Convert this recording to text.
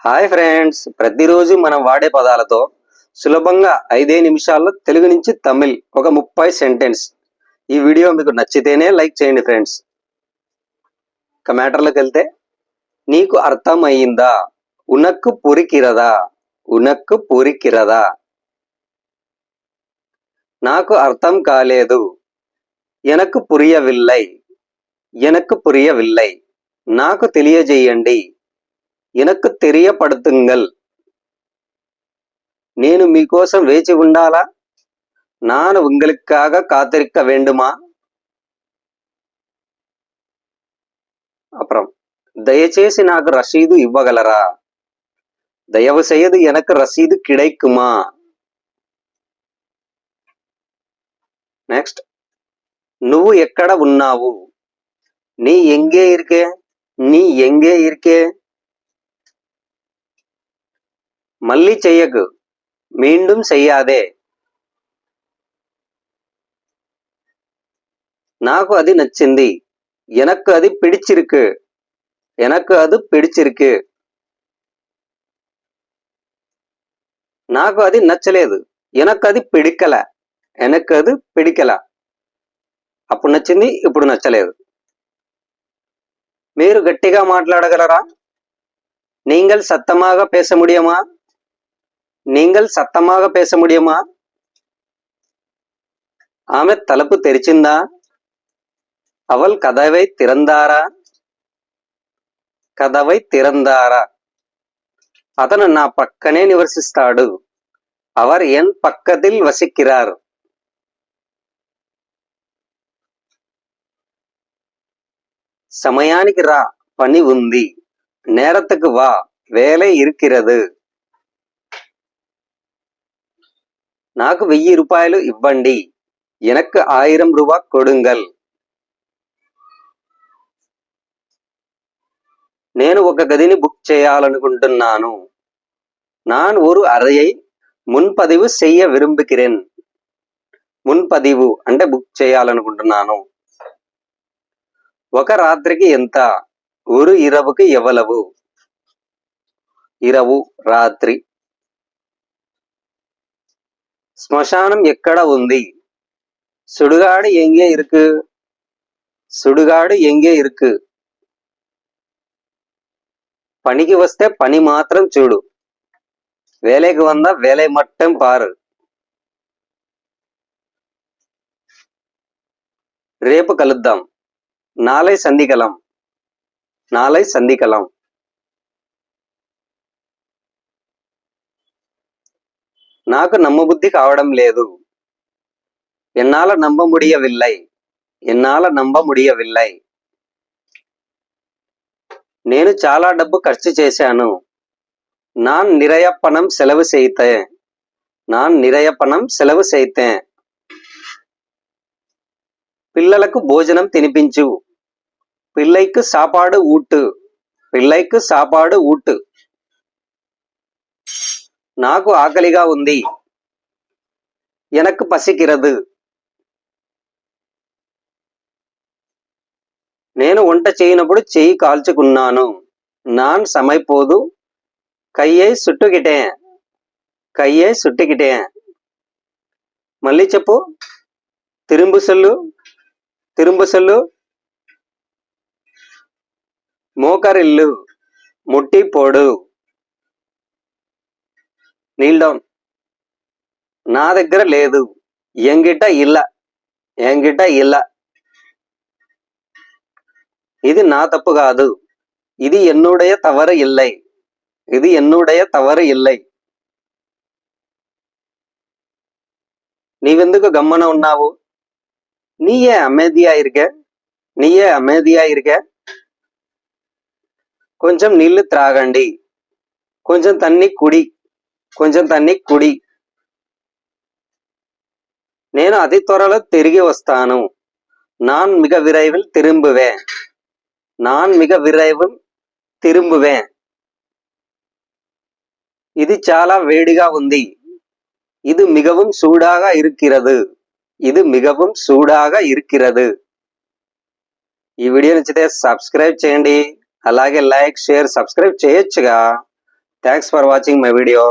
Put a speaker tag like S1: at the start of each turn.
S1: Hi friends, ప్రతిరోజు మనం వాడే పదాలతో సులభంగా 5 నిమిషాల్లో తెలుగు నుంచి తమిళ్ ఒక 30 సెంటెన్స్. ఈ వీడియో మీకు నచ్చితేనే లైక్ చేయండి ఫ్రెండ్స్. ఇక మ్యాటర్లోకి వెళ్తే, నీకు అర్థమయ్యిందా? ఉనక్కు పురికిరదా? ఉనక్కు పురికిరదా? నాకు అర్థం కాలేదు. ఎనక్కు పురియవిల్లై. ఎనక్కు పురియవిల్లై. నాకు తెలియజేయండి. எனக்கு தெரியப்படுத்துங்கள். నేను మీకోసం వేచి ఉండాలా? நான் உங்களுக்காக காத்திருக்க வேண்டுமா? அப்புறம், దయచేసి నాకు రసీదు ఇవ్వగలరా? దయவு செய்து எனக்கு రసీదు கிடைக்குமா? నెక్స్ట్, నువ్వు ఎక్కడ ఉన్నావు? நீ எங்கே இருக்கே? நீ எங்கே இருக்கே? మళ్ళీ చెయ్యకు. మీண்டும் చెయ్యాదే. నాకు అది నచ్చింది. எனக்கு అది పిడిచిருக்கு. எனக்கு అది పిడిచిருக்கு. నాకు అది నచ్చలేదు. எனக்கு అది పిడికల. எனக்கு అది పిడికల. అప్పుడు నచ్చింది, ఇప్పుడు నచ్చలేదు. మీరు గట్టిగా మాట్లాడగలరా? நீங்கள் சத்தமாக பேச முடியுமா? நீங்கள் சத்தமாக பேச முடியுமா? ఆమె తలుపు తెరిచిందా? அவள் கதவை திறந்தாரா? కదవై తిరందారా. అతను నా పక్కనే నివసిస్తాడు. அவர் என் பக்கத்தில் வசிக்கிறார். సమయానికి రా, పని ఉంది. நேரத்துக்கு வா, வேலை இருக்கிறது. నాకు 1000 రూపాయలు ఇవ్వండి. எனக்கு 1000 రూపాయలు கொடுங்கள். నేను ఒక గదిని బుక్ చేయాలనుకుంటున్నాను. நான் ஒரு அறையை మున్పదివు செய்ய விரும்புகிறேன். మున్పదివు అంటే బుక్ చేయాలనుకుంటున్నాను. ఒక రాత్రికి ఎంత? ஒரு இரவுக்கு எவ்வளவு? இரவு రాత్రి. శ్మశానం ఎక్కడ ఉంది? சுடுகாடு எங்கே இருக்கு? சுடுகாடு எங்கே இருக்கு? పనికి వస్తే పని మాత్రం చూడు. వేலைக்கு வந்தா வேலை மட்டும் பாரு. రేపు కలుద్దాం. నాளை சந்திக்கலாம். నాளை சந்திக்கலாம். నాకు నమ్మబుద్ధి కావడం లేదు. ఎన్నాల నమ్మ முடியவில்லை. ఎన్నాల నమ్మ முடியவில்லை. నేను చాలా డబ్బు ఖర్చు చేశాను. நான் நிறைய பணம் செலவு செய்தேன். நான் நிறைய பணம் செலவு செய்தேன். పిల్లలకు భోజనం తినిపించు. పిల్లైకు సాపాడు ఊటు. పిల్లైకు సాపాడు ఊటు. నాకు ఆకలిగా ఉంది. எனக்கு పసికిరదు. నేను వంట చేయనప్పుడు చెయ్యి కాల్చుకున్నాను. நான் சமைப்போது கையை சுட்டுக்கிட்டேன். கையை சுட்டுக்கிட்டேன். మళ్ళీ చెప్పు. తిరుంబు సొల్లు. తిరుంబు సొల్లు. మోకరిల్లు. ముట్టి పోడు. నీల్ డౌన్. నా దగ్గర లేదు. ఎంగిట ఇల్ల. ఎంగిట ఇల్ల. ఇది నా తప్పు కాదు. ఇది ఎన్నుடைய తవరు ఇల్లై. ఇది ఎన్నుடைய తవరు ఇల్లై. నీవెందుకు గమ్మన ఉన్నావు? నీయే అమేదియా ఇరికే. నీయే అమేదియా ఇరికే. కొంచెం నీళ్లు త్రాగండి. కొంచెం తన్ని కుడి. కొంచెం తన్ని కుడి. నేను అతి త్వరలో తిరిగి వస్తాను. நான் மிக விரைவில் திரும்புவேன். நான் மிக விரைவில் திரும்புவேன். ఇది చాలా వేడిగా ఉంది. ఇది మిகவும் சூடாக இருக்கிறது. ఇది మిகவும் சூடாக இருக்கிறது. ఈ వీడియో నచ్చితే సబ్స్క్రైబ్ చేయండి. అలాగే లైక్, షేర్, సబ్స్క్రైబ్ చేయొచ్చుగా. Thanks for watching my video.